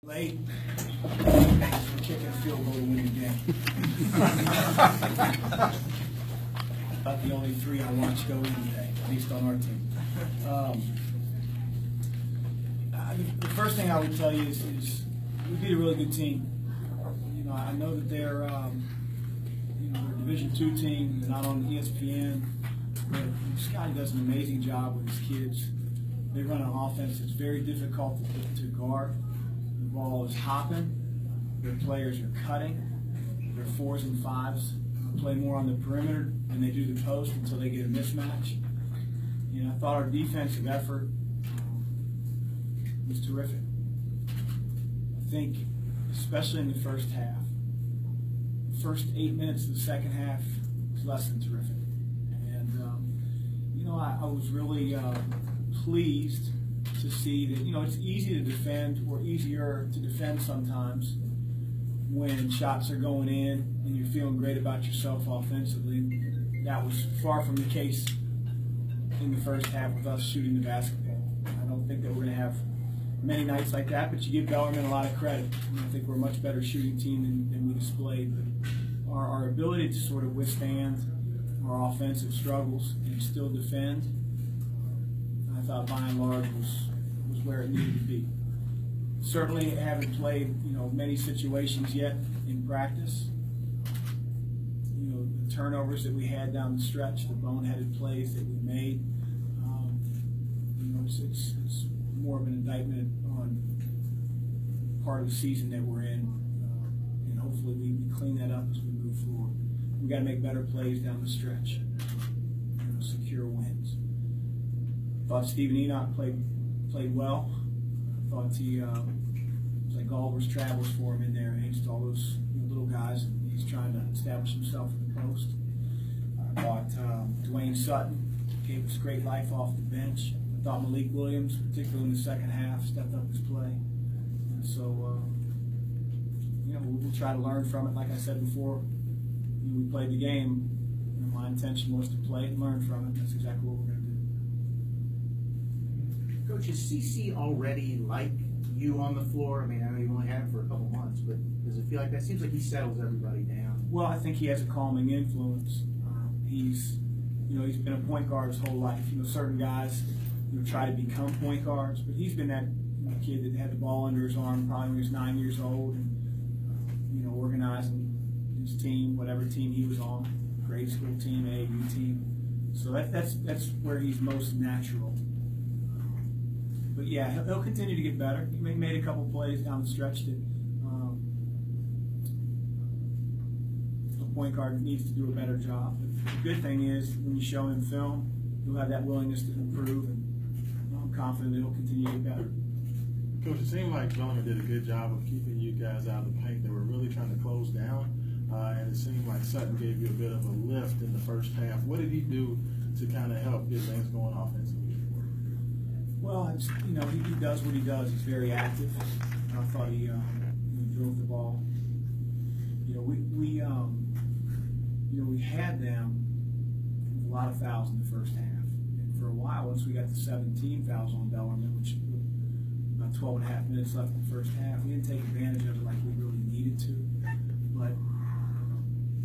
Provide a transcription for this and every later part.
Late, thanks for kicking a field goal to win the game. About the only three I watched go in today, at least on our team. The first thing I would tell you is we beat a really good team. You know, I know that they're they're a Division II team. They're not on ESPN, but Scotty does an amazing job with his kids. They run an offense that's very difficult to guard. The ball is hopping. Their players are cutting. Their 4s and 5s play more on the perimeter than they do the post until they get a mismatch. You know, I thought our defensive effort was terrific. I think, especially in the first half, the first 8 minutes of the second half was less than terrific. And, you know, I was really pleased to see that, you know, it's easy to defend, or easier to defend sometimes when shots are going in and you're feeling great about yourself offensively. That was far from the case in the first half with us shooting the basketball. I don't think that we're going to have many nights like that, but you give Bellarmine a lot of credit. I think we're a much better shooting team than we displayed. But our ability to sort of withstand our offensive struggles and still defend, I thought by and large was where it needed to be. Certainly haven't played, you know, many situations yet in practice. You know, the turnovers that we had down the stretch, the boneheaded plays that we made, you know, it's more of an indictment on part of the season that we're in, and hopefully we clean that up as we move forward. We got to make better plays down the stretch, you know, secure wins. Thought Stephen Enoch played well. I thought he was like Gulliver's Travels for him in there against all those little guys. He's trying to establish himself in the post. I thought Dwayne Sutton gave us great life off the bench. I thought Malik Williams, particularly in the second half, stepped up his play. And so, you know, we'll try to learn from it. Like I said before, we played the game. You know, my intention was to play and learn from it. That's exactly what we're going to do. Coach, is CC already like you on the floor? I mean, I know you only had him for a couple months, but does it feel like that? Seems like he settles everybody down. Well, I think he has a calming influence. He's been a point guard his whole life. You know, certain guys, you know, try to become point guards, but he's been that kid that had the ball under his arm probably when he was 9 years old, and you know, organizing his team, whatever team he was on, grade school team, AAU team. So that's where he's most natural. But yeah, he'll continue to get better. He made a couple plays down the stretch that the point guard needs to do a better job. But the good thing is, when you show him film, he'll have that willingness to improve, and I'm confident that he'll continue to get better. Coach, it seemed like Bellarmine did a good job of keeping you guys out of the paint. They were really trying to close down, and it seemed like Sutton gave you a bit of a lift in the first half. What did he do to kind of help get things going offensively? Well, you know, he does what he does. He's very active. I thought he drove the ball. You know, we had them with a lot of fouls in the first half. And for a while, once we got to 17 fouls on Bellarmine, which about 12 and a half minutes left in the first half, we didn't take advantage of it like we really needed to. But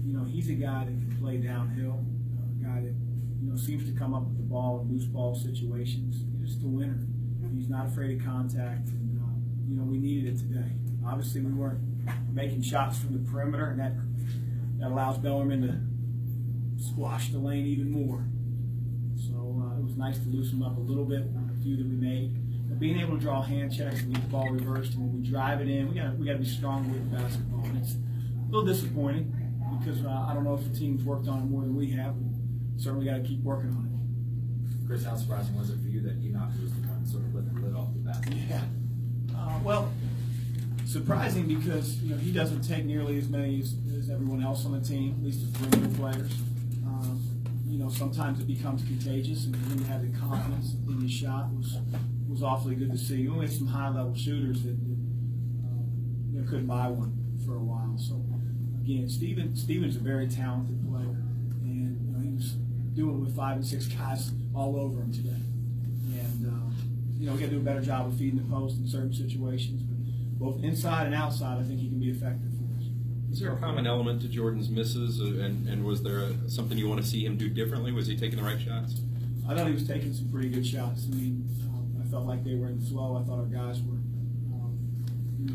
you know, he's a guy that can play downhill, a guy that, you know, seems to come up with the ball in loose ball situations. He's just a winner. He's not afraid of contact, and you know, we needed it today. Obviously, we weren't making shots from the perimeter, and that allows Bellarmine to squash the lane even more. So it was nice to loosen him up a little bit on a few that we made. But being able to draw hand checks and get the ball reversed, and when we drive it in, we got to be strong with the basketball. And it's a little disappointing because I don't know if the team's worked on it more than we have. Certainly got to keep working on it. Chris, how surprising was it for you that Enoch was the one sort of lifting the lid off the basket? Yeah. Well, surprising because, you know, he doesn't take nearly as many as everyone else on the team, at least the perimeter players. You know, sometimes it becomes contagious, and for him to have the confidence in his shot was awfully good to see. We only had some high-level shooters that you know, couldn't buy one for a while. So again, Steven's a very talented player, and you know, he was doing it with 5 and 6 guys all over him today. And you know, we got to do a better job of feeding the post in certain situations. But both inside and outside, I think he can be effective for us. Is there a common element to Jordan's misses, and was there something you want to see him do differently? Was he taking the right shots? I thought he was taking some pretty good shots. I mean, I felt like they were in the flow. I thought our guys were.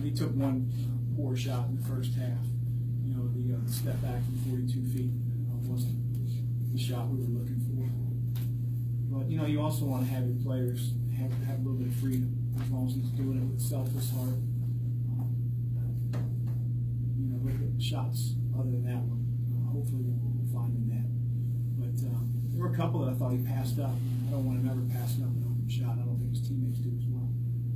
He took one poor shot in the first half. The step back from 42 feet wasn't the shot we were looking for. But you also want to have your players have a little bit of freedom, as long as he's doing it with selfless heart. Look at shots other than that one. Hopefully we'll find the net. But there were a couple that I thought he passed up. I don't want him ever passing up an open shot. I don't think his teammates do as well.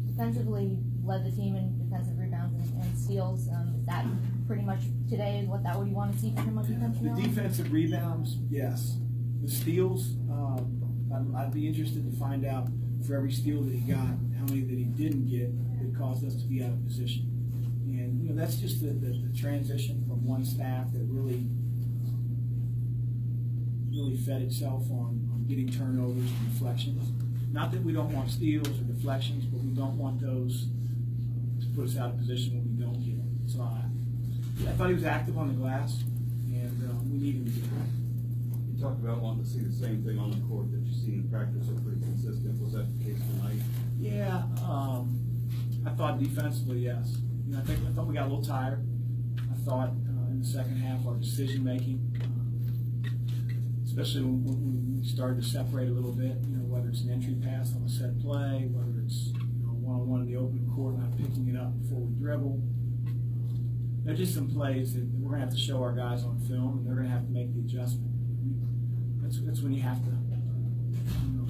Defensively, led the team in defensive rebounds and steals. Is that pretty much today what you want to see from him on defensive? The defensive rebounds, yes. The steals, I'd be interested to find out for every steal that he got, how many that he didn't get that caused us to be out of position. And that's just the transition from one staff that really fed itself on getting turnovers and deflections. Not that we don't want steals or deflections, but we don't want those to put us out of position when we don't get it. So I thought he was active on the glass, and we need him to get it. You talked about wanting to see the same thing on the court that you see in practice are pretty consistent. Was that the case tonight? Yeah, I thought defensively, yes. I thought we got a little tired. I thought in the second half our decision making, especially when we started to separate a little bit, whether it's an entry pass on a set play, whether it's one-on-one in the open court, not picking it up before we dribble. There's just some plays that we're going to have to show our guys on film, and they're going to have to make the adjustment. That's when you have to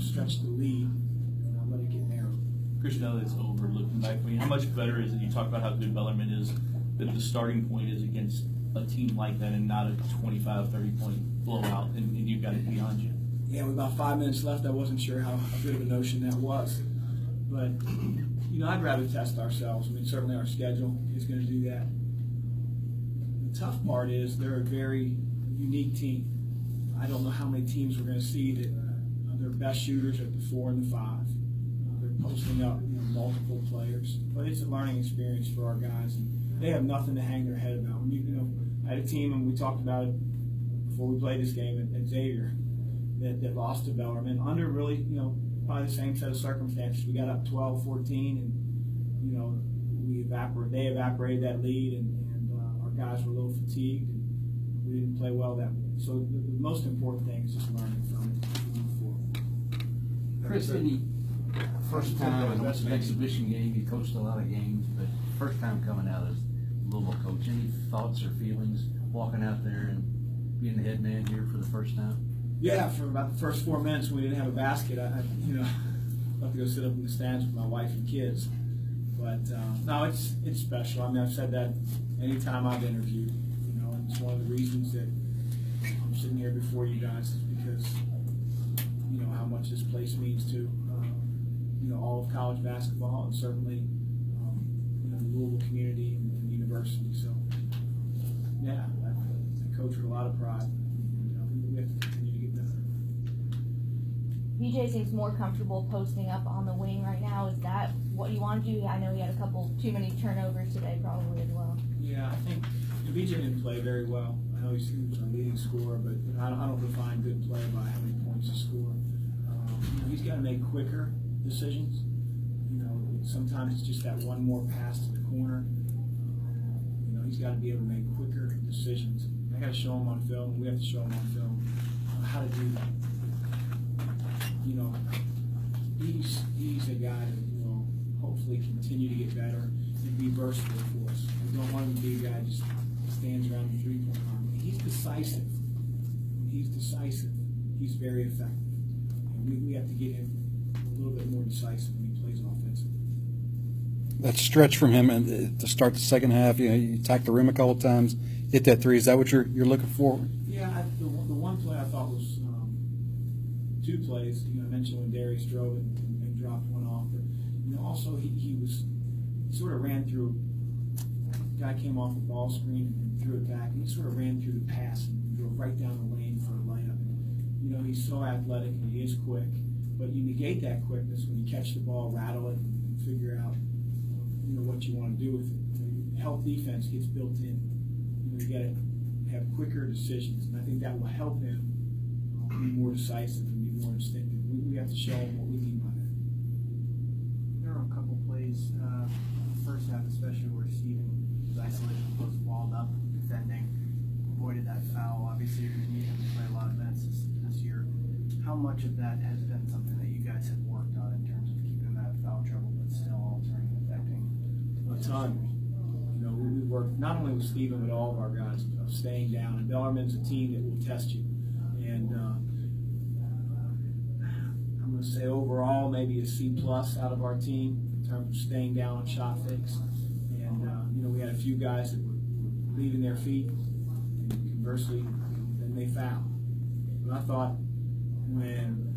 stretch the lead and not let it get narrow. Chris, now that it's over, looking back, how much better is it? You talk about how good Bellarmine is, that the starting point is against a team like that and not a 25, 30-point blowout, and you've got it beyond you. Yeah, with about 5 minutes left, I wasn't sure how good of a notion that was. But, I'd rather test ourselves. I mean, certainly our schedule is going to do that. The tough part is they're a very unique team. I don't know how many teams we're going to see that their best shooters are at the 4 and the 5. They're posting up multiple players. But it's a learning experience for our guys. And they have nothing to hang their head about. I had a team, and we talked about it before we played this game at Xavier, that lost to Bellarmine under really, probably the same set of circumstances. We got up 12-14, and they evaporated that lead, and our guys were a little fatigued, and we didn't play well that way. So the most important thing is just learning from it moving forward. Chris, any first time, I know it's an exhibition game, you coached a lot of games, but first time coming out as Louisville coach, any thoughts or feelings walking out there and being the head man here for the first time? Yeah, for about the first 4 minutes when we didn't have a basket, I love to go sit up in the stands with my wife and kids. But no, it's special. I mean, I've said that anytime I've interviewed, and it's one of the reasons that I'm sitting here before you guys is because how much this place means to all of college basketball, and certainly the Louisville community and the university. So yeah, I coach with a lot of pride. We have to continue to get better. BJ seems more comfortable posting up on the wing right now. Is that what you want to do? I know he had a couple too many turnovers today, probably as well. Yeah, I think BJ didn't play very well. I know he was our leading scorer, but I don't define good play by how many points he scored. He's got to make quicker decisions. Sometimes it's just that one more pass to the corner. He's got to be able to make quicker decisions. I got to show him on film. We have to show him on film how to do that. He's a guy that will hopefully continue to get better and be versatile for us. We don't want him to be a guy that just stands around the three-point line. He's decisive. When he's decisive, he's very effective. And we have to get him a little bit more decisive when he plays offensively. That stretch from him and to start the second half, you attacked the rim a couple times, hit that three. Is that what you're looking for? Yeah, the one play I thought was two plays. I mentioned when Darius drove and dropped one off, but also he sort of ran through. Guy came off the ball screen and threw it back, and he sort of ran through the pass and drove right down the lane for a layup. And, he's so athletic and he is quick, but you negate that quickness when you catch the ball, rattle it, and figure out what you want to do with it. Health defense gets built in. You got to have quicker decisions, and I think that will help him be more decisive and be more instinctive. We have to show him what we mean by that. There were a couple plays, first half especially, where Steven was isolated, was walled up, defending, avoided that foul. Obviously, you're going to need him to play a lot of minutes this year. How much of that has been something that you guys have worked on in terms of keeping him out of foul trouble, but still altering and affecting? A ton. We work not only with Steven, but all of our guys of staying down. And Bellarmine's a team that will test you. And I'm going to say overall maybe a C+ out of our team in terms of staying down on shot fakes. And we had a few guys that were leaving their feet, and conversely, then they fouled. But I thought when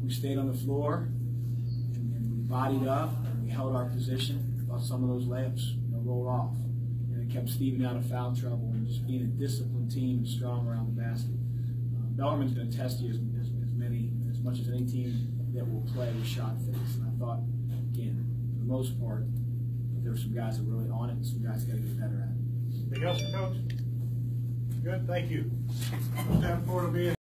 we stayed on the floor and we bodied up and we held our position, I thought some of those layups rolled off. And it kept Steven out of foul trouble and just being a disciplined team and strong around the basket. Bellarmine's going to test you as much as any team that will play with shot fakes. And I thought, again, for the most part, there were some guys that were really on it, and some guys got to get better at it. Anything else, Coach? Good, thank you. That board will be